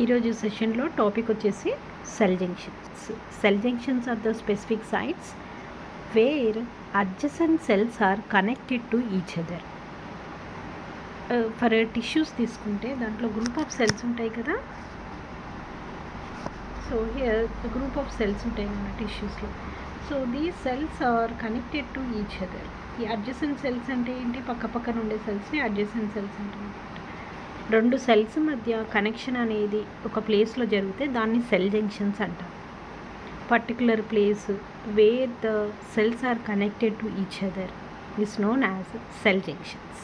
ఈరోజు సెషన్లో టాపిక్ వచ్చేసి cell junctions. Cell junctions are the specific sites where adjacent cells are connected to each other. For tissues తీసుకుంటే దాంట్లో group of cells ఉంటాయి కదా. So here group of cells ఉంటాయి మన టిష్యూస్లో. So these cells are connected to each other. ఈ adjacent cells అంటే ఏంటి? పక్క పక్కన ఉండే సెల్స్ని అడ్జసెంట్ సెల్స్ అంటారు. రెండు సెల్స్ మధ్య కనెక్షన్ అనేది ఒక ప్లేస్లో జరిగితే దాన్ని సెల్ జంక్షన్స్ అంటారు. Particular place where the cells are connected to each other is known as cell junctions.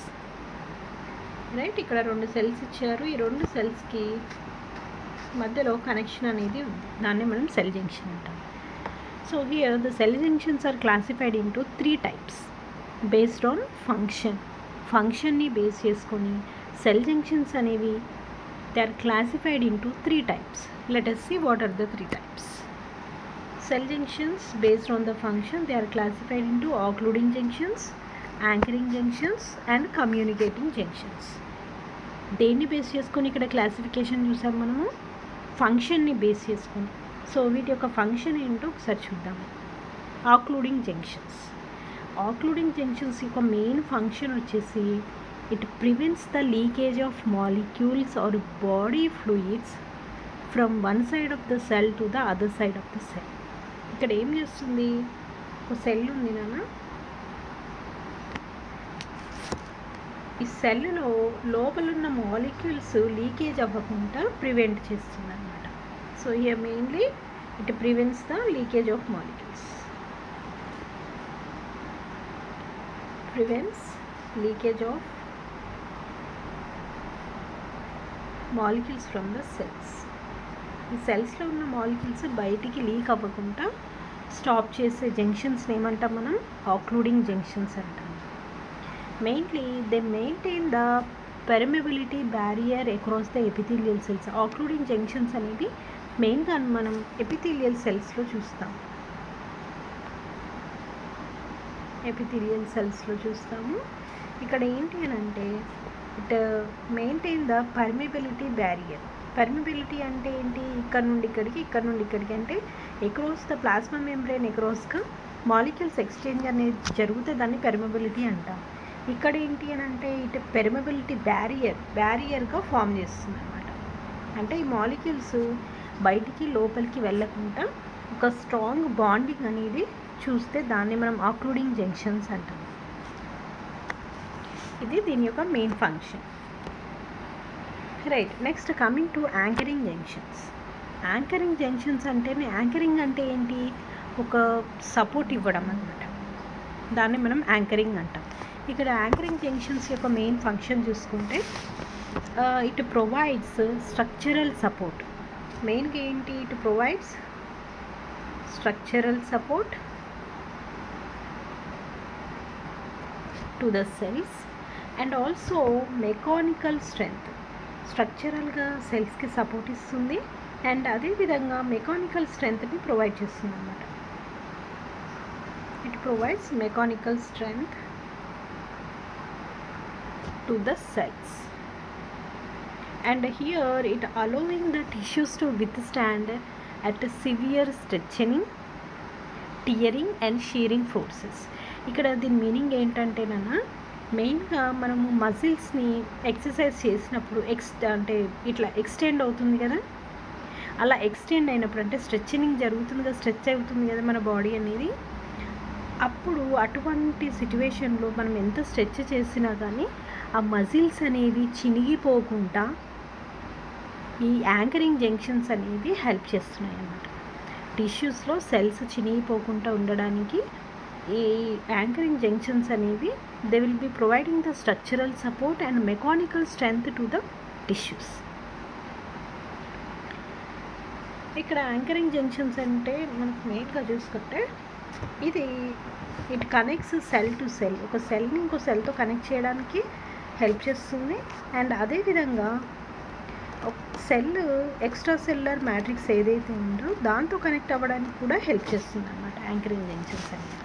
Right, ఇక్కడ రెండు సెల్స్ ఇచ్చారు. ఈ రెండు సెల్స్కి మధ్యలో కనెక్షన్ అనేది ఉంది, దాన్ని మనం సెల్ జంక్షన్ అంటాం. So here the cell junctions are classified into 3 types based on ఫంక్షన్ని బేస్ చేసుకొని సెల్ జంక్షన్స్ అనేవి they are classified into 3 types. Let us see what are the 3 types. Cell junctions based on the function, they are classified into occluding junctions, anchoring junctions and communicating junctions. దేన్ని base చేసుకొని ఇక్కడ classification చూసాం మనము? ఫంక్షన్ని base చేసుకొని. So వీటి యొక్క function ఏంటో ఒకసారి చూద్దాము. ఆక్లూడింగ్ జంక్షన్స్. ఆక్లూడింగ్ జంక్షన్స్ యొక్క మెయిన్ ఫంక్షన్ వచ్చేసి it prevents the leakage of molecules or body fluids from one side of the cell to the other side of the cell. ఇక్కడ ఏం చేస్తుంది? ఒక సెల్ ఉంది నాన్న, ఈ సెల్లో లోపల ఉన్న మాలిక్యూల్స్ లీకేజ్ అవ్వకుండా ప్రివెంట్ చేస్తుంది అనమాట. So here mainly it prevents the leakage of molecules, prevents leakage of molecules from the cells. ఈ సెల్స్లో ఉన్న మాలిక్యూల్స్ బయటికి లీక్ అవ్వకుండా స్టాప్ చేసే జంక్షన్స్ని ఏమంటాం మనం? ఆక్లూడింగ్ జంక్షన్స్ అంటాం. Mainly they maintain the permeability barrier across the epithelial cells. Occluding junctions అనేవి మెయిన్గా మనం ఎపిథీలియల్ సెల్స్లో చూస్తాం. ఎపిథీలియల్ సెల్స్లో చూస్తాము. ఇక్కడ ఏంటి అని అంటే it maintain the permeability barrier. Permeability అంటే ఏంటి? ఇక్కడ నుండి ఇక్కడికి, ఇక్కడ నుండి ఇక్కడికి, అంటే ఎక్రాస్ ద ప్లాస్మా మెంబ్రేన్ ఎక్రాస్గా మాలిక్యూల్స్ ఎక్స్చేంజ్ అనేది జరిగితే దాన్ని పెర్మిబిలిటీ అంటాం. ఇక్కడ ఏంటి అని అంటే ఇటు పెర్మిబిలిటీ బ్యారియర్గా ఫామ్ చేస్తుంది అనమాట. అంటే ఈ మాలిక్యూల్స్ బయటికి లోపలికి వెళ్ళకుండా ఒక స్ట్రాంగ్ బాండింగ్ అనేది చూస్తే దాన్ని మనం ఆక్లూడింగ్ జంక్షన్స్ అంటాం. ఇది దీని యొక్క main function. Right, next coming to anchoring junctions. Anchoring junctions అంటేనే, యాంకరింగ్ అంటే ఏంటి? ఒక సపోర్ట్ ఇవ్వడం అన్నమాట. దాన్ని మనం యాంకరింగ్ అంటాం. ఇక్కడ యాంకరింగ్ జంక్షన్స్ యొక్క మెయిన్ ఫంక్షన్ చూసుకుంటే ఇట్ ప్రొవైడ్స్ స్ట్రక్చరల్ సపోర్ట్. మెయిన్గా ఏంటి? It provides structural support to the cells and also mechanical strength. స్ట్రక్చరల్గా సెల్స్కి సపోర్ట్ ఇస్తుంది అండ్ అదేవిధంగా మెకానికల్ స్ట్రెంగ్త్ని ప్రొవైడ్ చేస్తుంది అన్నమాట. It provides mechanical strength to the cells and here it allowing the tissues to withstand at severe stretching, tearing and shearing forces. ఇక్కడ దీని meaning ఏంటంటేనన్నా, మెయిన్గా మనము మజిల్స్ని ఎక్సర్సైజ్ చేసినప్పుడు అంటే ఇట్లా ఎక్స్టెండ్ అవుతుంది కదా. అలా ఎక్స్టెండ్ అయినప్పుడు అంటే స్ట్రెచనింగ్ జరుగుతుంది కదా, స్ట్రెచ్ అవుతుంది కదా మన బాడీ అనేది. అప్పుడు అటువంటి సిచ్యువేషన్లో మనం ఎంత స్ట్రెచ్ చేసినా కానీ ఆ మజిల్స్ అనేవి చినిగిపోకుండా ఈ యాంకరింగ్ జంక్షన్స్ అనేవి హెల్ప్ చేస్తున్నాయి అన్నమాట. టిష్యూస్లో సెల్స్ చినిగిపోకుండా ఉండడానికి ఈ యాంకరింగ్ జంక్షన్స్ అనేవి they will be providing the structural support and mechanical strength to the tissues. ఇక్కడ యాంకరింగ్ జంక్షన్స్ అంటే మనకు మెయిన్గా చూసుకుంటే it connects cell to cell. ఒక సెల్ని ఇంకో సెల్తో కనెక్ట్ చేయడానికి హెల్ప్ చేస్తుంది అండ్ అదేవిధంగా ఒక సెల్ ఎక్స్ట్రా సెల్యులర్ మ్యాట్రిక్స్ ఏదైతే ఉందో దాంతో కనెక్ట్ అవ్వడానికి కూడా హెల్ప్ చేస్తుంది అన్నమాట యాంకరింగ్ జంక్షన్స్ అనేది.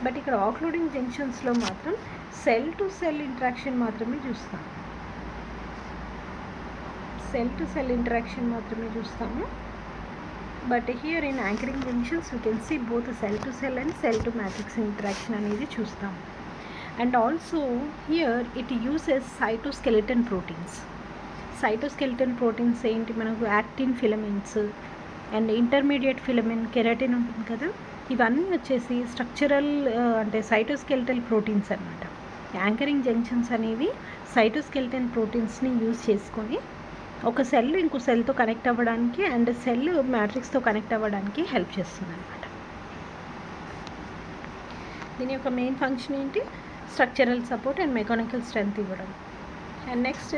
బట్ ఇక్కడ ఆక్లూడింగ్ జంక్షన్స్లో మాత్రం సెల్ టు సెల్ ఇంటరాక్షన్ మాత్రమే చూస్తాం. సెల్ టు సెల్ ఇంటరాక్షన్ మాత్రమే చూస్తాము. But here in anchoring junctions you can see both cell to cell and cell to matrix interaction అనేది చూస్తాము. And also here it uses cytoskeleton proteins. Cytoskeleton proteins ఏంటి, మనకు actin filaments and intermediate filament keratin ఉంటుంది కదా, ఇవన్నీ వచ్చేసి structural అంటే cytoskeletal proteins అన్నమాట. యాంకరింగ్ జంక్షన్స్ అనేవి సైటోస్కెలిటన్ ప్రోటీన్స్ని యూజ్ చేసుకొని ఒక సెల్ ఇంకో సెల్తో కనెక్ట్ అవ్వడానికి అండ్ సెల్ మ్యాట్రిక్స్తో కనెక్ట్ అవ్వడానికి హెల్ప్ చేస్తుంది అనమాట. దీని యొక్క మెయిన్ ఫంక్షన్ ఏంటి, structural support and mechanical strength ఇవ్వడం. And next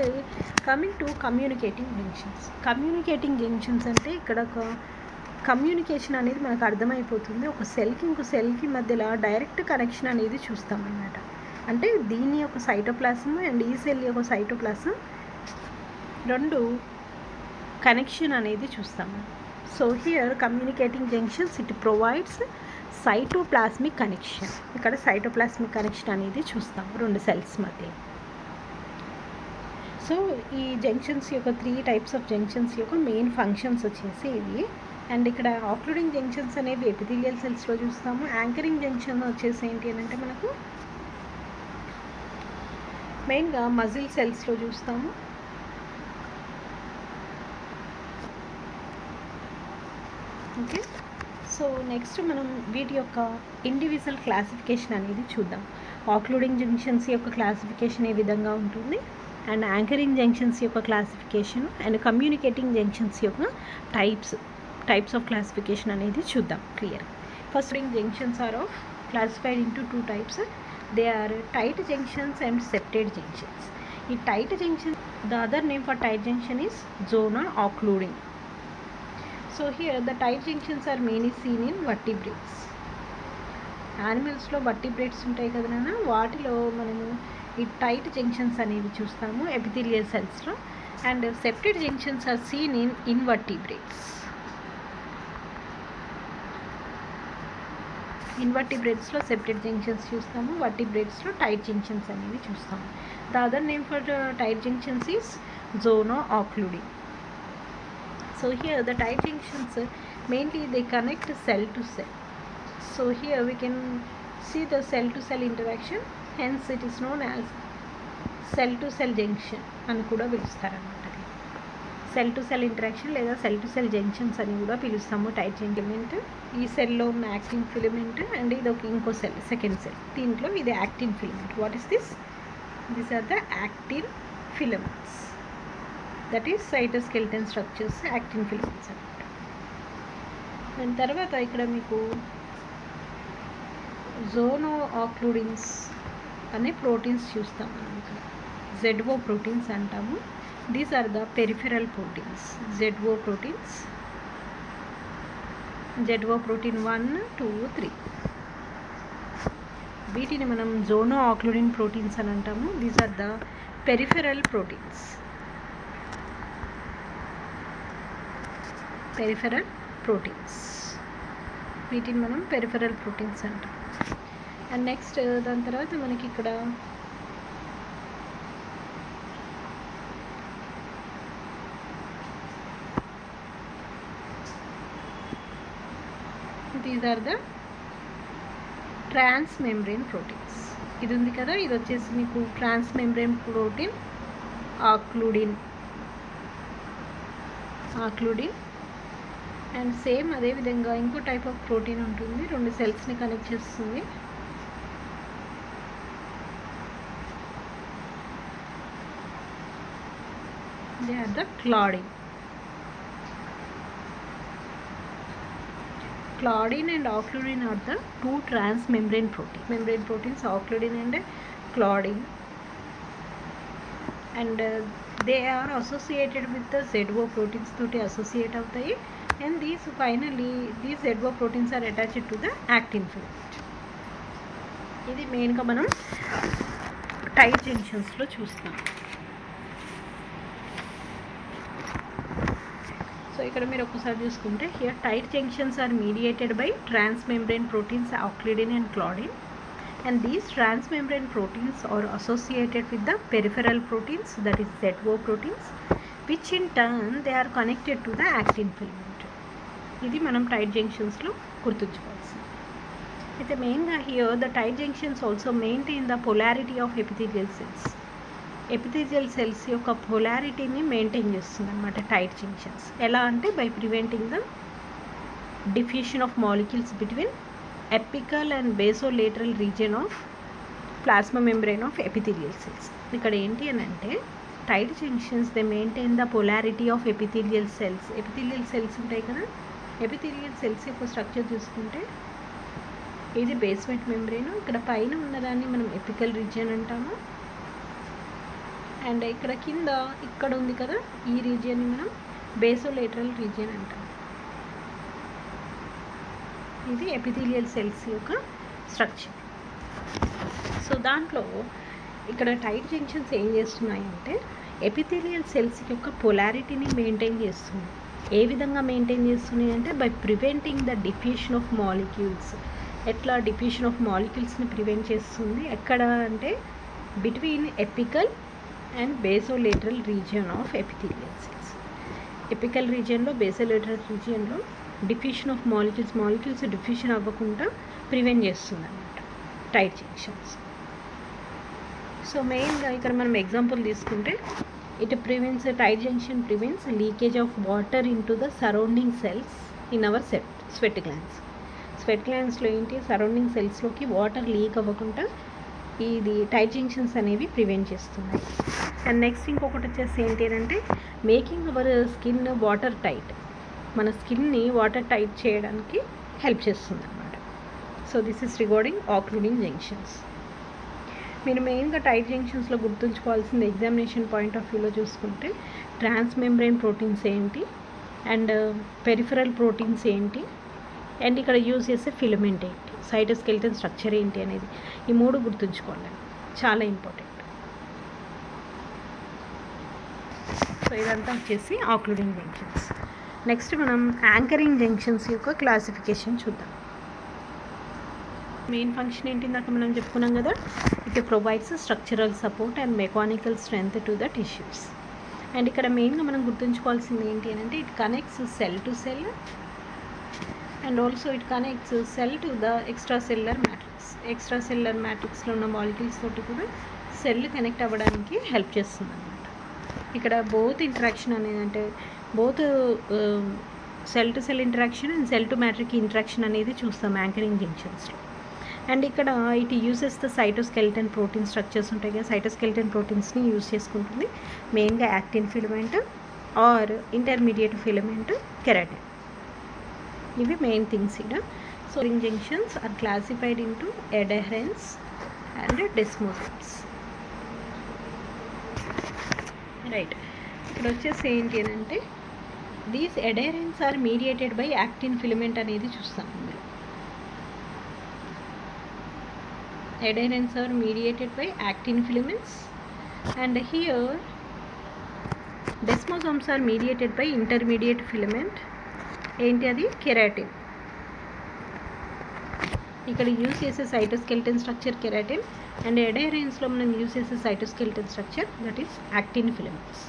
coming to communicating junctions. Communicating junctions అంటే ఇక్కడ ఒక కమ్యూనికేషన్ అనేది మనకు అర్థమైపోతుంది. ఒక సెల్కి ఇంకో సెల్కి మధ్యలో డైరెక్ట్ కనెక్షన్ అనేది చూస్తామన్నమాట. అంటే దీని యొక్క సైటోప్లాజం అండ్ ఈ సెల్ యొక్క సైటోప్లాజం రెండు కనెక్షన్ అనేది చూస్తాము. So here communicating junctions it provides cytoplasmic connection. ఇక్కడ సైటోప్లాస్మిక్ కనెక్షన్ అనేది చూస్తాము రెండు సెల్స్ మధ్య. సో ఈ జంక్షన్స్ యొక్క 3 టైప్స్ ఆఫ్ జంక్షన్స్ యొక్క మెయిన్ ఫంక్షన్స్ వచ్చేసి ఇవి. అండ్ ఇక్కడ ఆక్లూడింగ్ జంక్షన్స్ అనేవి ఎపిథీలియల్ సెల్స్లో చూస్తాము. యాంకరింగ్ జంక్షన్ వచ్చేసి ఏంటి అని అంటే మనకు మెయిన్గా మజిల్ సెల్స్లో చూస్తాము. ఓకే, సో నెక్స్ట్ మనం వీటి యొక్క ఇండివిజువల్ క్లాసిఫికేషన్ అనేది చూద్దాం. ఆక్లూడింగ్ జంక్షన్స్ యొక్క క్లాసిఫికేషన్ ఏ విధంగా ఉంటుంది, అండ్ యాంకరింగ్ జంక్షన్స్ యొక్క క్లాసిఫికేషన్, అండ్ కమ్యూనికేటింగ్ జంక్షన్స్ యొక్క టైప్స్ ఆఫ్ క్లాసిఫికేషన్ అనేది చూద్దాం clear. First junctions are of classified into 2 types. They are tight junctions and septate junctions. ఈ tight junction, the other name for tight junction is zona occluding. So here the tight junctions are mainly seen in vertebrates. యానిమల్స్లో vertebrates ఉంటాయి కదా నాన్న, వాటిలో మనము ఈ tight junctions అనేవి చూస్తాము ఎపిథీలియల్ సెల్స్లో. And septate junctions are seen in invertebrates. ఇన్వర్టిబ్రేట్స్లో సెప్టెడ్ జంక్షన్స్ చూస్తాము, వర్టిబ్రేట్స్లో టైట్ జంక్షన్స్ అనేవి చూస్తాము. The other name for tight junctions is zona occluding. So here the tight junctions mainly they connect cell to cell. So here we can see the cell to cell interaction, hence it is known as cell to cell junction అని కూడా పిలుస్తారు అన్నమాట. Cell to cell interaction లేదా cell to cell junctions అని కూడా పిలుస్తాము. Tight filament, ఈ సెల్లో ఉన్న యాక్టిన్ ఫిలమెంట్ అండ్ ఇది ఒక ఇంకో సెల్ సెకండ్ సెల్, దీంట్లో ఇది actin filament. What is this? These are the actin filaments, that is cytoskeleton structures actin filaments అన్నమాట. దాని తర్వాత ఇక్కడ మీకు జోనో ఆక్లూడింగ్స్ అనే ప్రోటీన్స్ చూస్తాం మనం. ఇక్కడ ZO ప్రోటీన్స్ అంటాము. These are the peripheral proteins. ZO proteins, ZO protein 1, 2, 3, వీటిని మనం జోనో ఆక్లూడింగ్ ప్రోటీన్స్ అని అంటాము. These are the peripheral proteins. Peripheral proteins, వీటిని మనం పెరిఫెరల్ ప్రోటీన్స్ అంటాం. అండ్ నెక్స్ట్ దాని తర్వాత మనకి ఇక్కడ these are the transmembrane proteins. ఇది ఉంది కదా, ఇది వచ్చేసి మీకు transmembrane protein occludin. And same అదేవిధంగా ఇంకో టైప్ ఆఫ్ ప్రోటీన్ ఉంటుంది, రెండు సెల్స్ని కనెక్ట్ చేస్తుంది. They are the claudin. Claudin and occludin are the 2 transmembrane proteins, occludin and claudin, and they are associated with the ZO proteins toti associate avutayi, and these ZO proteins are attached to the actin filament. ఇది మెయిన్గా మనం tight జంక్షన్స్లో చూస్తాం. So ఇక్కడ మీరు ఒకసారి చూసుకుంటే here tight junctions are mediated by transmembrane proteins occludin and claudin, and these transmembrane proteins are associated with the peripheral proteins, that is ZO proteins, which in turn they are connected to the actin filament. ఇది మనం tight జంక్షన్స్లో గుర్తుంచుకోవాల్సింది. అయితే మెయిన్గా here the tight junctions also maintain the polarity of epithelial cells. Epithelial cells యొక్క పొలారిటీని maintain చేస్తుంది అనమాట టైట్ జంక్షన్స్. ఎలా అంటే by preventing the diffusion of molecules between apical and basolateral region of plasma membrane of epithelial cells. ఇక్కడ ఏంటి అని అంటే tight junctions they maintain the polarity of epithelial cells. Epithelial cells ఉంటాయి కదా, ఎపిథీలియల్ సెల్స్ యొక్క structure చూసుకుంటే ఇది basement membrane, ఇక్కడ పైన ఉన్నదాన్ని మనం ఎపికల్ రీజియన్ అంటాము, అండ్ ఇక్కడ కింద ఇక్కడ ఉంది కదా ఈ రీజియన్ని మనం బేసోలేటరల్ రీజియన్ అంటాం. ఇది ఎపిథీలియల్ సెల్స్ యొక్క స్ట్రక్చర్. సో దాంట్లో ఇక్కడ టైట్ జంక్షన్స్ ఏం చేస్తున్నాయంటే ఎపిథీలియల్ సెల్స్ యొక్క పొలారిటీని మెయింటైన్ చేస్తుంది. ఏ విధంగా మెయింటైన్ చేస్తున్నాయి అంటే by preventing the diffusion of molecules. ఎట్లా డిఫ్యూషన్ ఆఫ్ మాలిక్యూల్స్ని ప్రివెంట్ చేస్తుంది, ఎక్కడ అంటే between apical and basolateral region of epithelial cells. Apical రీజియన్లో బేసోలేటరల్ రీజియన్లో డిఫ్యూషన్ ఆఫ్ మాలిక్యూల్స్ డిఫ్యూషన్ అవ్వకుండా ప్రివెంట్ చేస్తుంది అన్నమాట టైట్ జంక్షన్స్. సో మెయిన్గా ఇక్కడ మనం ఎగ్జాంపుల్ తీసుకుంటే tight junction prevents leakage of water in to the surrounding cells in our sweat glands. Sweat గ్లాండ్స్లో ఏంటి సరౌండింగ్ సెల్స్లోకి వాటర్ లీక్ అవ్వకుండా ఇది టైట్ జంక్షన్స్ అనేవి ప్రివెంట్ చేస్తున్నాయి. అండ్ నెక్స్ట్ ఇంకొకటి వచ్చేసి ఏంటి అంటే making our skin water tight. మన స్కిన్ని వాటర్ టైట్ చేయడానికి హెల్ప్ చేస్తుంది అన్నమాట. So this is regarding occluding junctions. మీరు మెయిన్గా టైట్ జంక్షన్స్లో గుర్తుంచుకోవాల్సింది ఎగ్జామినేషన్ పాయింట్ ఆఫ్ వ్యూలో చూసుకుంటే ట్రాన్స్ మెంబ్రేన్ ప్రోటీన్స్ ఏంటి, అండ్ పెరిఫరల్ ప్రోటీన్స్ ఏంటి, అండ్ ఇక్కడ యూజ్ చేసే ఫిలమెంట్ ఏంటి, సైటోస్కెలిటన్ స్ట్రక్చర్ ఏంటి అనేది ఈ మూడు గుర్తుంచుకోవాలి, చాలా ఇంపార్టెంట్. సో ఇదంతా వచ్చేసి ఆక్లూడింగ్ జంక్షన్స్. నెక్స్ట్ మనం యాంకరింగ్ జంక్షన్స్ యొక్క క్లాసిఫికేషన్ చూద్దాం. మెయిన్ ఫంక్షన్ ఏంటి ఇందాక మనం చెప్పుకున్నాం కదా, it provides structural support and mechanical strength to the tissues. And ఇక్కడ మెయిన్గా మనం గుర్తుంచుకోవాల్సింది ఏంటి అని అంటే it connects cell to cell and also it connects cell to the extracellular matrix. Extracellular మ్యాట్రిక్స్లో ఉన్న మాలిక్యూల్స్ తోటి కూడా సెల్ కనెక్ట్ అవ్వడానికి హెల్ప్ చేస్తుంది అన్నమాట. ఇక్కడ బోత్ ఇంటరాక్షన్ అనేది అంటే both cell to cell interaction and cell to matrix interaction అనేది చూస్తాం యాంకరింగ్ జంక్షన్స్లో. అండ్ ఇక్కడ it uses the cytoskeleton protein structures ఉంటాయి కదా, సైటోస్కెలిటన్ ప్రోటీన్స్ని యూజ్ చేసుకుంటుంది మెయిన్గా actin filament or intermediate filament keratin. ఇవి మెయిన్ థింగ్స్ ఇక్కడ. So ring junctions are classified into adherens and desmosomes. Right, ఇక్కడ వచ్చేసి ఏంటి అని అంటే these adherens are mediated by actin filament అనేది చూస్తాం. ఇందులో adherents are mediated by actin filaments, and here desmosomes are mediated by intermediate filament ఏంటి అది కెరాటిన్. ఇక్కడ యూజ్ చేసే సైటోస్కెలిటన్ స్ట్రక్చర్ కెరాటిన్ అండ్ అడెరెన్స్లో మనం యూజ్ చేసే cytoskeleton structure that is actin filaments.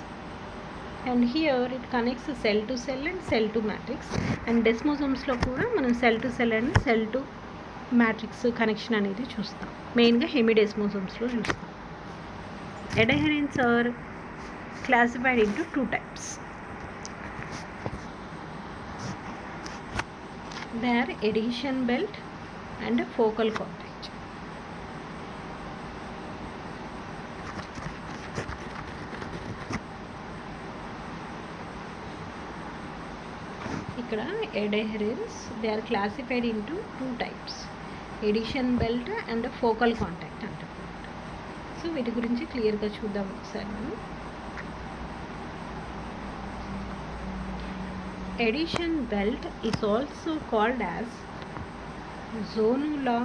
And here it connects cell to cell and cell to matrix. And డెస్మోసోమ్స్లో కూడా మనం cell to cell and cell to matrix connection అనేది చూస్తాం, మెయిన్గా హెమిడెస్మోసోమ్స్లో చూస్తాం. Adherens are classified into two types. They are adhesion belt and focal contact. ఇక్కడ adherens they are classified into two types, adhesion belt and focal contact అంటారు. So వీటి గురించి క్లియర్గా చూద్దాం ఒకసారి మనం. Adhesion belt is also called as zonula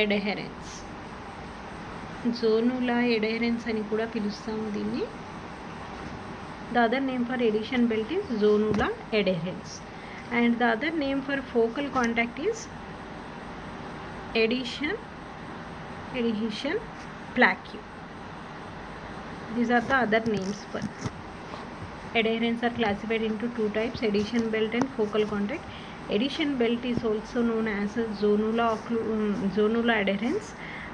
adherens. Zonula adherens అని కూడా పిలుస్తాము దీన్ని. The other name for adhesion belt is zonula adherens, and the other name for focal contact is adhesion adhesion plaque. These are the other names for adherents. Are classified into two types, adhesion belt and focal contact. Adhesion belt is also known as zonula adherence,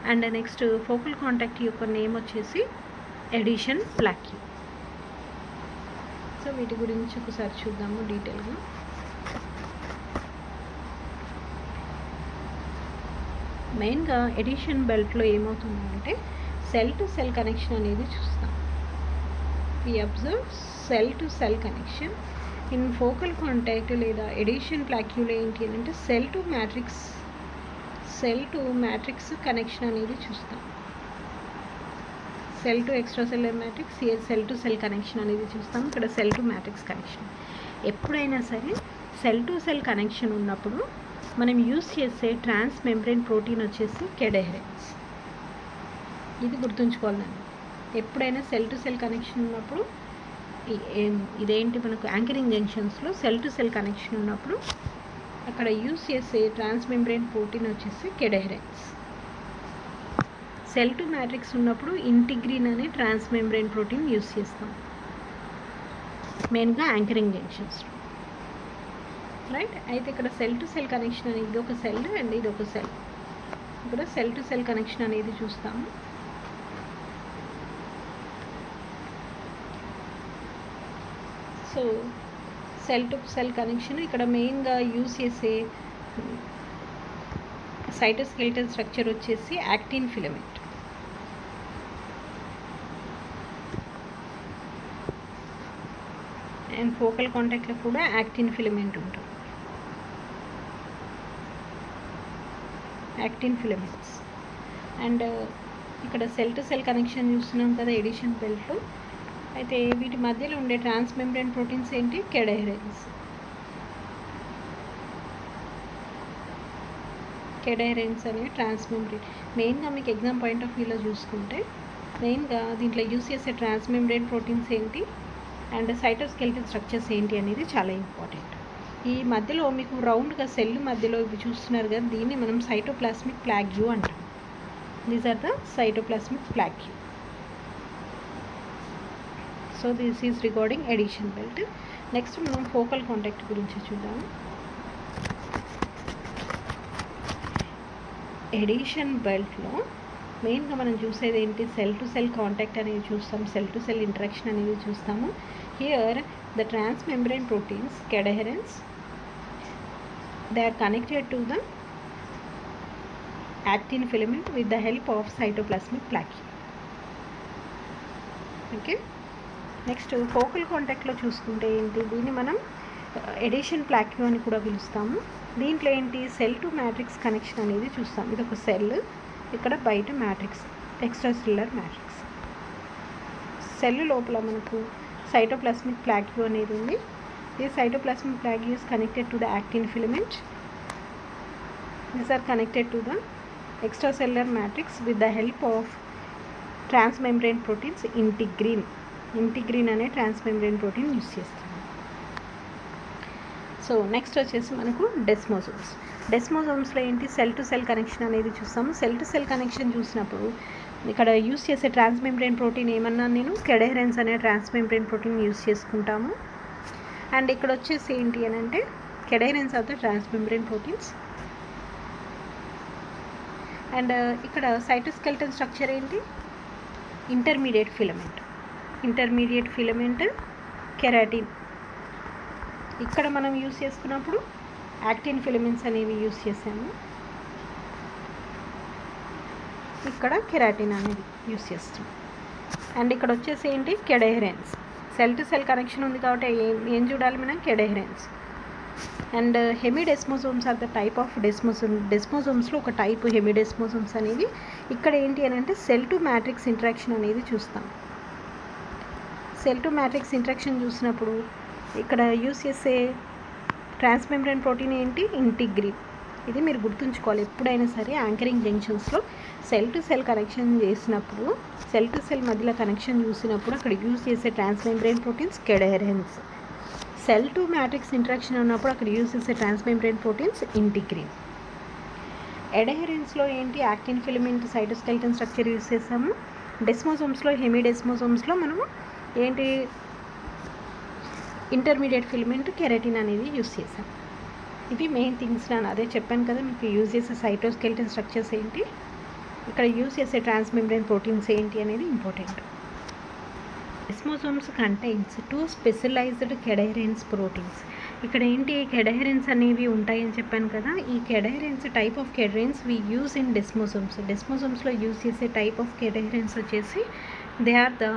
and next focal contact యొక్క name వచ్చేసి adhesion plaque. So వీటి గురించి ఒకసారి చూద్దాము డీటెయిల్గా. మెయిన్గా edition బెల్ట్లో ఏమవుతుందంటే cell to cell connection అనేది చూస్తాం. We observe cell to cell connection. In focal contact లేదా ఎడిషన్ ప్లాక్యూలో ఏంటి అంటే సెల్ టు మ్యాట్రిక్స్ కనెక్షన్ అనేది చూస్తాం. Cell to extracellular matrix, cell to cell connection అనేది చూస్తాం. ఇక్కడ సెల్ టు మ్యాట్రిక్స్ కనెక్షన్. ఎప్పుడైనా సరే సెల్ టు సెల్ కనెక్షన్ ఉన్నప్పుడు మనం యూస్ చేసే ట్రాన్స్ మెంబ్రేన్ ప్రోటీన్ వచ్చేసి కెడెహరెన్స్. ఇది గుర్తుంచుకోవాలండి. ఎప్పుడైనా సెల్ టు సెల్ కనెక్షన్ ఉన్నప్పుడు ఇదేంటి మనకు యాంకరింగ్ జంక్షన్స్లో సెల్ టు సెల్ కనెక్షన్ ఉన్నప్పుడు అక్కడ యూస్ చేసే ట్రాన్స్ మెంబ్రేన్ ప్రోటీన్ వచ్చేసి కెడెహరెన్స్. సెల్ టు మ్యాట్రిక్స్ ఉన్నప్పుడు ఇంటిగ్రిన్ అనే ట్రాన్స్ మెంబ్రేన్ ప్రోటీన్ యూస్ చేస్తాం మెయిన్గా యాంకరింగ్ జంక్షన్స్లో, రైట్. అయితే ఇక్కడ సెల్ టు సెల్ కనెక్షన్ అనేది ఇది ఒక సెల్ అండ్ ఇది ఒక సెల్. ఇక్కడ సెల్ టు సెల్ కనెక్షన్ అనేది చూస్తాము. So cell to cell connection ఇక్కడ మెయిన్గా యూస్ చేసే సైటోస్కెలిటల్ స్ట్రక్చర్ వచ్చేసి యాక్టిన్ ఫిలమెంట్. అండ్ ఫోకల్ కాంటాక్ట్లో కూడా యాక్టిన్ ఫిలమెంట్ ఉంటుంది. Actin filaments. అండ్ ఇక్కడ సెల్ టు సెల్ కనెక్షన్ చూస్తున్నాం కదా ఎడిషన్ బెల్ట్లో. అయితే వీటి మధ్యలో ఉండే ట్రాన్స్ మెంబ్రేన్ ప్రోటీన్స్ ఏంటి? కెడెహరెన్స్. కెడెహరెన్స్ అనే ట్రాన్స్ మెంబ్రేన్ మెయిన్గా మీకు ఎగ్జామ్ పాయింట్ ఆఫ్ వ్యూలో చూసుకుంటే మెయిన్గా దీంట్లో యూస్ చేసే ట్రాన్స్ మెంబ్రేన్ ప్రోటీన్స్ ఏంటి అండ్ సైటోస్కెలిటల్ స్ట్రక్చర్స్ ఏంటి అనేది చాలా ఇంపార్టెంట్. ఈ మధ్యలో మీకు రౌండ్గా సెల్ మధ్యలో ఇవి చూస్తున్నారు కదా, దీన్ని మనం సైటోప్లాస్మిక్ ప్లాగ్యూ అంటాం. These are the cytoplasmic plaque. So this is regarding adhesion belt. Next మనం ఫోకల్ కాంటాక్ట్ గురించి చూద్దాము. ఎడిషన్ బెల్ట్లో మెయిన్గా మనం చూసేది ఏంటి? సెల్ టు సెల్ కాంటాక్ట్ అనేది చూస్తాం, సెల్ టు సెల్ ఇంటరాక్షన్ అనేది చూస్తాము. Here the transmembrane proteins cadherins, they are connected to the actin filament with the help of cytoplasmic plaque. Okay. Next focal కాంటాక్ట్లో చూసుకుంటే ఏంటి? దీన్ని మనం ఎడిషన్ ప్లాక్యూ అని కూడా పిలుస్తాము. దీంట్లో ఏంటి? సెల్ టు మ్యాట్రిక్స్ కనెక్షన్ అనేది చూస్తాం. ఇది ఒక సెల్, ఇక్కడ బయట matrix, extracellular matrix. Cell లోపల మనకు సైటోప్లాస్మిక్ ప్లాక్యూ అనేది ఉంది. ఈ cytoplasmic plaque is connected to the actin filament. These are connected to the extracellular matrix with the help of transmembrane proteins integrin. Integrin అనే transmembrane protein యూస్ చేస్తాం. So next వచ్చేసి మనకు డెస్మోజోమ్స్. డెస్మోజోమ్స్లో ఏంటి? సెల్ టు సెల్ కనెక్షన్ అనేది చూస్తాము. Cell to cell connection చూసినప్పుడు ఇక్కడ use చేసే ట్రాన్స్మెంబ్రేన్ ప్రోటీన్ ఏమన్నా నేను కెడెహరెన్స్ అనే ట్రాన్స్మెంబ్రేన్ ప్రోటీన్ యూస్ చేసుకుంటాము. అండ్ ఇక్కడ వచ్చేసి ఏంటి అని అంటే కెడెహరెన్స్ ఆఫ్ ద ట్రాన్స్మెంబ్రేన్ ప్రోటీన్స్. అండ్ ఇక్కడ సైటోస్కెలిటల్ స్ట్రక్చర్ ఏంటి? Intermediate filament keratin. ఇక్కడ మనం యూస్ చేసుకున్నప్పుడు యాక్టిన్ ఫిలమెంట్స్ అనేవి యూస్ చేసాము, ఇక్కడ కెరాటిన్ అనేది యూస్ చేస్తాం. అండ్ ఇక్కడ వచ్చేసి ఏంటి? Cadherins. Cell to cell connection ఉంది కాబట్టి ఏం చూడాలి మనం? Cadherins. And hemidesmosomes are the type of డెస్మోజోమ్స్లో ఒక టైప్ హెమిడెస్మోజోమ్స్ అనేవి. ఇక్కడ ఏంటి అని అంటే సెల్ టు మ్యాట్రిక్స్ ఇంటరాక్షన్ అనేది చూస్తాం. సెల్ టు మ్యాట్రిక్స్ ఇంటరాక్షన్ చూసినప్పుడు ఇక్కడ యూస్ చేసే ట్రాన్స్మెంబ్రేన్ ప్రోటీన్ ఏంటి? ఇంటిగ్రిన్. ఇది మీరు గుర్తుంచుకోవాలి ఎప్పుడైనా సరే. యాంకరింగ్ జంక్షన్స్లో సెల్ టు సెల్ కనెక్షన్ చేసినప్పుడు, సెల్ టు సెల్ మధ్యలో కనెక్షన్ చూసినప్పుడు అక్కడ యూజ్ చేసే transmembrane proteins cadherins. Cell to matrix interaction ఉన్నప్పుడు అక్కడ యూజ్ చేసే ట్రాన్స్మెంబ్రేన్ ప్రోటీన్స్ ఇంటిగ్రిన్. ఎడెహరెన్స్లో ఏంటి, actin filament cytoskeleton structure use చేసాము. డెస్మోసోమ్స్లో హెమిడెస్మోసోమ్స్లో మనము ఏంటి ఇంటర్మీడియట్ ఫిలమెంట్ కెరటిన్ అనేది యూజ్ చేసాం. ఇవి మెయిన్ థింగ్స్. నేను అదే చెప్పాను కదా మీకు యూజ్ చేసే సైటోస్కెల్టన్ స్ట్రక్చర్స్ ఏంటి, ఇక్కడ యూజ్ చేసే ట్రాన్స్మెంబ్రేన్ ప్రోటీన్స్ ఏంటి అనేది important. Desmosomes contains 2 specialized cadherins proteins. ఇక్కడ ఏంటి కెడైరెన్స్ అనేవి ఉంటాయని చెప్పాను కదా. ఈ cadherins type of cadherins we use in desmosomes. డెస్మోసోమ్స్లో యూజ్ చేసే టైప్ ఆఫ్ కెడైరెన్స్ వచ్చేసి they are the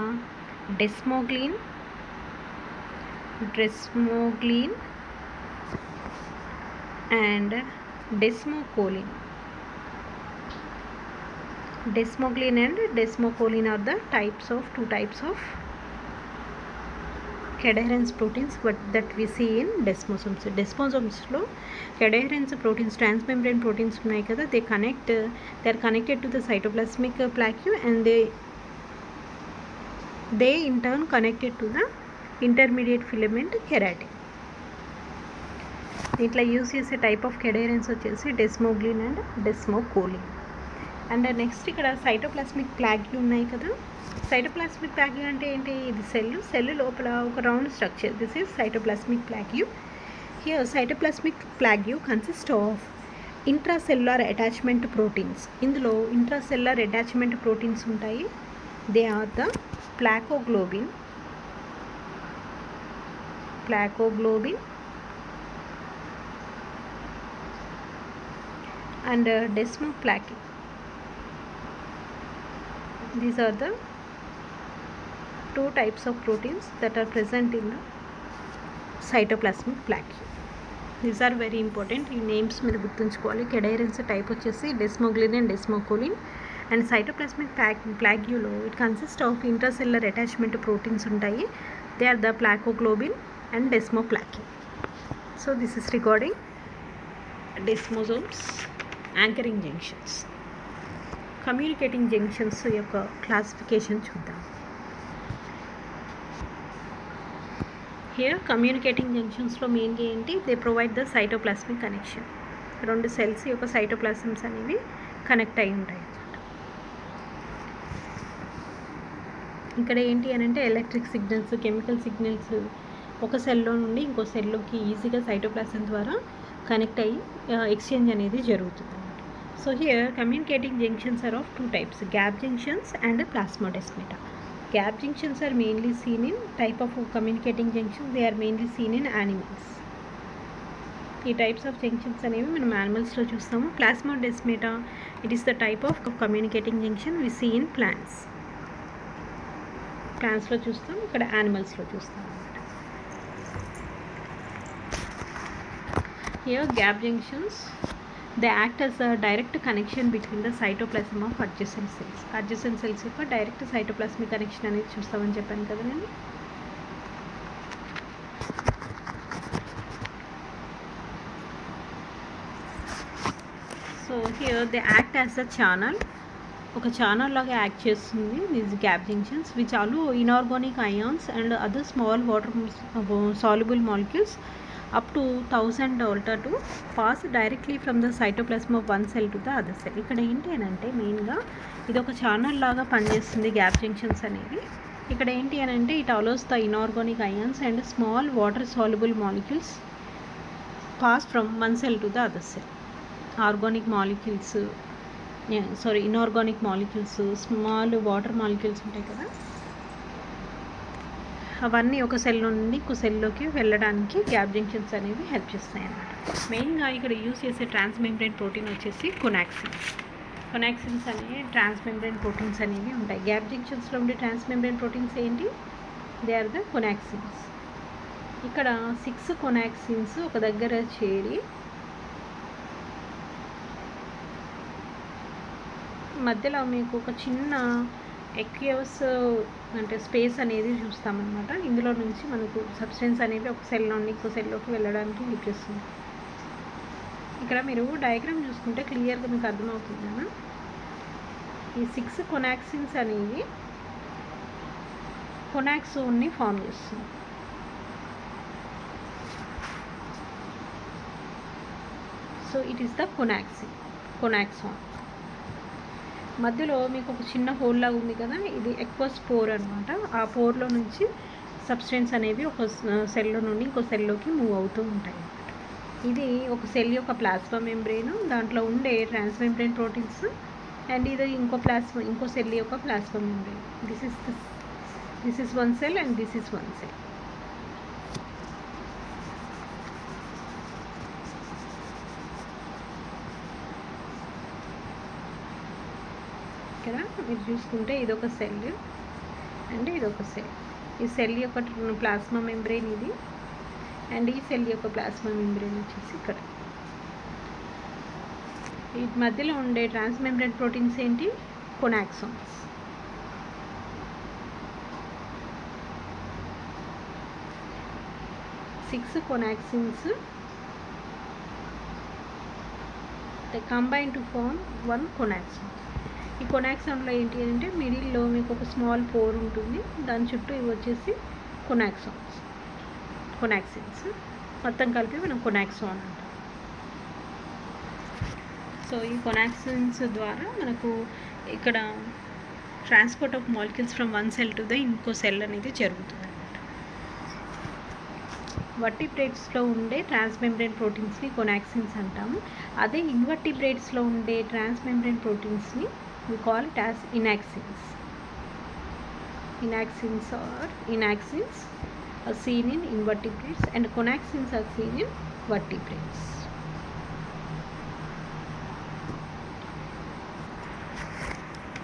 desmoglein and desmocolin. Desmoglin and desmocolin are the two types of cadherin proteins that we see in desmosomes. Desmosomes lo cadherin proteins, transmembrane proteins ఉన్నాయి కదా, they are connected to the cytoplasmic plaque and they in turn connected to the intermediate filament keratin. ఇట్లా use చేసే type of cadherins వచ్చేసి desmoglein and desmocollin. And next ఇక్కడ cytoplasmic ప్లాగ్యూ ఉన్నాయి కదా. Cytoplasmic ప్లాగ్యూ అంటే ఏంటి, ఇది సెల్ లోపల ఒక round structure. This is cytoplasmic plaque. Here cytoplasmic plaque consist of intracellular attachment proteins. ఇందులో ఇంట్రాసెల్యులర్ అటాచ్మెంట్ ప్రోటీన్స్ ఉంటాయి. They are the plakoglobin and desmoplakin. These are the 2 types of proteins that are present in the cytoplasmic plaque. These are very important. ఈ names మీరు గుర్తుంచుకోవాలి. Cadherins type వచ్చేసి desmoglein and desmocollin. And cytoplasmic ప్లాగ్యూలో it consist of intracellular attachment proteins ఉంటాయి. They are the plakoglobin and desmoplakin. So this is regarding desmosomes. Anchoring junctions, communicating junctions యొక్క classification చూద్దాం. Here communicating జంక్షన్స్లో మెయిన్గా ఏంటి, they provide the cytoplasmic connection. 2 cells యొక్క cytoplasms అనేవి connect అయి ఉంటాయి. ఇక్కడ ఏంటి అని అంటే ఎలక్ట్రిక్ సిగ్నల్స్, కెమికల్ సిగ్నల్స్ ఒక సెల్లో నుండి ఇంకో సెల్లోకి ఈజీగా సైటోప్లాస్మ్ ద్వారా కనెక్ట్ అయ్యి ఎక్స్చేంజ్ అనేది జరుగుతుంది. So here communicating junctions are of 2 types, gap junctions and plasmodesmata. Gap junctions are mainly seen in type of communicating junctions. They are mainly seen in animals. ఈ టైప్స్ ఆఫ్ జంక్షన్స్ అనేవి మనం యానిమల్స్లో చూస్తాము. Plasmodesmata it is the type of communicating junction we see in ప్లాంట్స్లో చూస్తాం, ఇక్కడ యానిమల్స్లో చూస్తాం. Here gap junctions, they act as a direct connection between the cytoplasm of adjacent cells. Adjacent cells యొక్క డైరెక్ట్ సైటోప్లాస్మిక్ కనెక్షన్ అనేది చూస్తామని చెప్పాను కదా నేను. So here they act as a channel. ఒక ఛానల్ లాగా యాక్ట్ చేస్తుంది these gap junctions which all inorganic ions and other small water soluble molecules up to 1000 delta to pass directly from the cytoplasm of one cell to the other cell. ఇక్కడ ఏంటి అని అంటే మెయిన్గా ఇది ఒక channel లాగా పనిచేస్తుంది గ్యాప్ జంక్షన్స్ అనేవి. ఇక్కడ ఏంటి అని అంటే it allows the inorganic ions and small water soluble molecules pass from one cell to the other cell. Organic molecules inorganic molecules, small water molecules ఉంటాయి కదా, అవన్నీ ఒక సెల్ నుండి ఇంకో సెల్లోకి వెళ్ళడానికి గ్యాప్ జంక్షన్స్ అనేవి హెల్ప్ చేస్తాయి అన్నమాట. మెయిన్గా ఇక్కడ యూజ్ చేసే ట్రాన్స్మెంబ్రేన్ ప్రోటీన్ వచ్చేసి కొనాక్సిన్స్ అనే ట్రాన్స్మెంబ్రేన్ ప్రోటీన్స్ అనేవి ఉంటాయి. గ్యాప్ జంక్షన్స్లో ఉండే ట్రాన్స్మెంబ్రేన్ ప్రోటీన్స్ ఏంటి, దే ఆర్ ద కొనాక్సిన్స్. ఇక్కడ 6 కొనాక్సిన్స్ ఒక దగ్గర చేరి మధ్యలో మీకు ఒక చిన్న ఎక్వియస్ అంటే స్పేస్ అనేది చూస్తామన్నమాట. ఇందులో నుంచి మనకు సబ్స్టెన్స్ అనేది ఒక సెల్ నుండి ఇంకో సెల్లోకి వెళ్ళడానికి హెల్ప్ చేస్తుంది. ఇక్కడ మీరు డయాగ్రామ్ చూసుకుంటే క్లియర్గా మీకు అర్థమవుతుంది కదా. ఈ 6 కొనాక్సిన్స్ అనేవి కొనాక్సోన్ని ఫామ్ చేస్తుంది. So it is the connexin. Connexon. మధ్యలో మీకు ఒక చిన్న హోల్ లాగా ఉంది కదా, ఇది ఎక్వస్ పోర్ అనమాట. ఆ పోర్లో నుంచి సబ్స్టెన్స్ అనేవి ఒక సెల్లో నుండి ఇంకో సెల్లోకి మూవ్ అవుతూ ఉంటాయి. ఇది ఒక సెల్ యొక్క ప్లాస్మా మెంబ్రేన్, దాంట్లో ఉండే ట్రాన్స్మెంబ్రేన్ ప్రోటీన్స్, అండ్ ఇది ఇంకో సెల్ యొక్క plasma membrane. This is one cell and this is one cell. ఇక్కడ మీరు చూసుకుంటే ఇదొక సెల్ అండ్ ఇదొక సెల్. ఈ సెల్ యొక్క ప్లాస్మా మెంబ్రేన్ ఇది, అండ్ ఈ సెల్ యొక్క ప్లాస్మా మెంబ్రేన్ వచ్చేసి ఇక్కడ. ఈ మధ్యలో ఉండే ట్రాన్స్మెంబ్రేన్ ప్రోటీన్స్ ఏంటి? Connexons. Six connexins combine to form one connexon. ఈ కొనాక్సాన్లో ఏంటి అంటే మిడిల్లో మీకు ఒక స్మాల్ పోర్ ఉంటుంది, దాని చుట్టూ ఇవి వచ్చేసి కొనాక్సిన్స్ మొత్తం కలిపి మనం కొనాక్సాన్ అంటాం. సో ఈ కొనాక్సిన్స్ ద్వారా మనకు ఇక్కడ transport of molecules from one cell to the ఇంకో సెల్ అనేది జరుగుతుంది అన్నమాట. వర్టిబ్రేట్స్లో ఉండే ట్రాన్స్మెంబ్రేన్ ప్రోటీన్స్ని కొనాక్సిన్స్ అంటాము. అదే ఇన్వర్టిబ్రేట్స్లో ఉండే ట్రాన్స్మెంబ్రేన్ ప్రోటీన్స్ని we call it as inaxins. Inaxins are seen in invertebrates and conaxins are seen in vertebrates.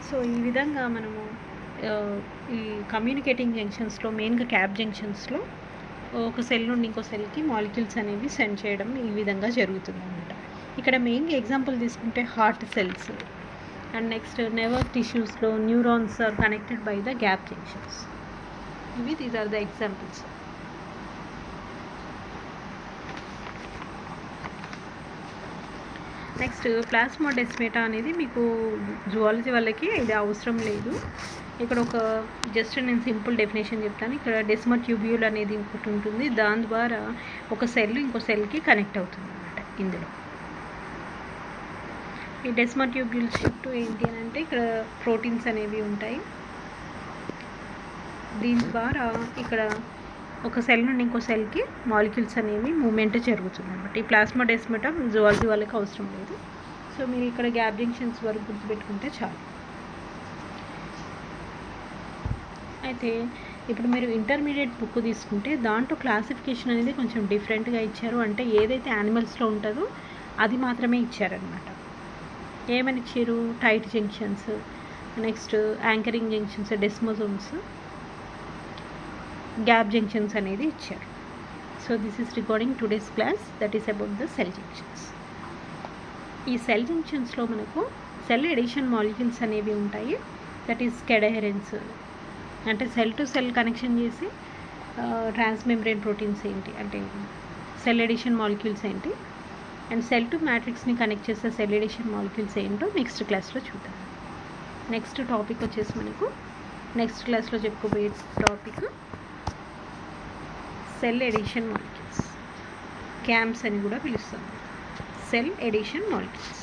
So ఈ విధంగా మనము ఈ కమ్యూనికేటింగ్ జంక్షన్స్లో మెయిన్గా క్యాప్ జంక్షన్స్లో ఒక సెల్ నుండి ఇంకో సెల్కి మాలిక్యూల్స్ అనేవి సెండ్ చేయడం ఈ విధంగా జరుగుతుంది అన్నమాట. ఇక్కడ మెయిన్గా ఎగ్జాంపుల్ తీసుకుంటే heart cells and next nerve టిష్యూస్లో neurons are connected by the gap junctions. These are the examples. Next plasmodesmata అనేది మీకు జువాలజీ వాళ్ళకి ఇది అవసరం లేదు. ఇక్కడ ఒక జస్ట్ నేను సింపుల్ డెఫినేషన్ చెప్తాను. ఇక్కడ డెస్మా ట్యూబ్యూల్ అనేది ఇంకోటి ఉంటుంది, దాని ద్వారా ఒక సెల్ ఇంకో సెల్కి కనెక్ట్ అవుతుంది అన్నమాట. ఇందులో ఈ డెస్మా ట్యూబ్యూల్స్ చుట్టూ ఏంటి అని అంటే ఇక్కడ ప్రోటీన్స్ అనేవి ఉంటాయి. దీని ద్వారా ఇక్కడ ఒక సెల్ నుండి ఇంకో సెల్కి మాలిక్యూల్స్ అనేవి మూమెంట్ జరుగుతుంది అన్నమాట. ఈ ప్లాస్మోడెస్మాటా జువాలజీ వాళ్ళకి అవసరం లేదు. సో మీరు ఇక్కడ గ్యాప్ జంక్షన్స్ వరకు గుర్తుపెట్టుకుంటే చాలు. అయితే ఇప్పుడు మీరు ఇంటర్మీడియట్ బుక్ తీసుకుంటే దాంట్లో క్లాసిఫికేషన్ అనేది కొంచెం డిఫరెంట్గా ఇచ్చారు. అంటే ఏదైతే యానిమల్స్లో ఉంటుందో అది మాత్రమే ఇచ్చారనమాట. ఏమని ఇచ్చారు? Tight junctions, next anchoring junctions, desmosomes, gap junctions అనేది ఇచ్చారు. So this is recording today's class that is about the cell junctions. ఈ సెల్ జంక్షన్స్లో మనకు సెల్ ఎడిషన్ మాలిక్యూల్స్ అనేవి ఉంటాయి. దట్ ఈస్ కెడహెరెన్స్, అంటే సెల్ టు సెల్ కనెక్షన్ చేసి ట్రాన్స్మెంబ్రేన్ ప్రోటీన్స్ ఏంటి అంటే సెల్ ఎడిషన్ మాలిక్యూల్స్ ఏంటి, అండ్ సెల్ టు మ్యాట్రిక్స్ని కనెక్ట్ చేసే సెల్ ఎడిషన్ మాలిక్యూల్స్ ఏంటో నెక్స్ట్ క్లాస్లో చూద్దాం. నెక్స్ట్ టాపిక్ వచ్చేసి మనకు నెక్స్ట్ క్లాస్లో చెప్పుకోబోయే topic cell adhesion molecules, CAMs అని కూడా పిలుస్తాం. Cell adhesion molecules.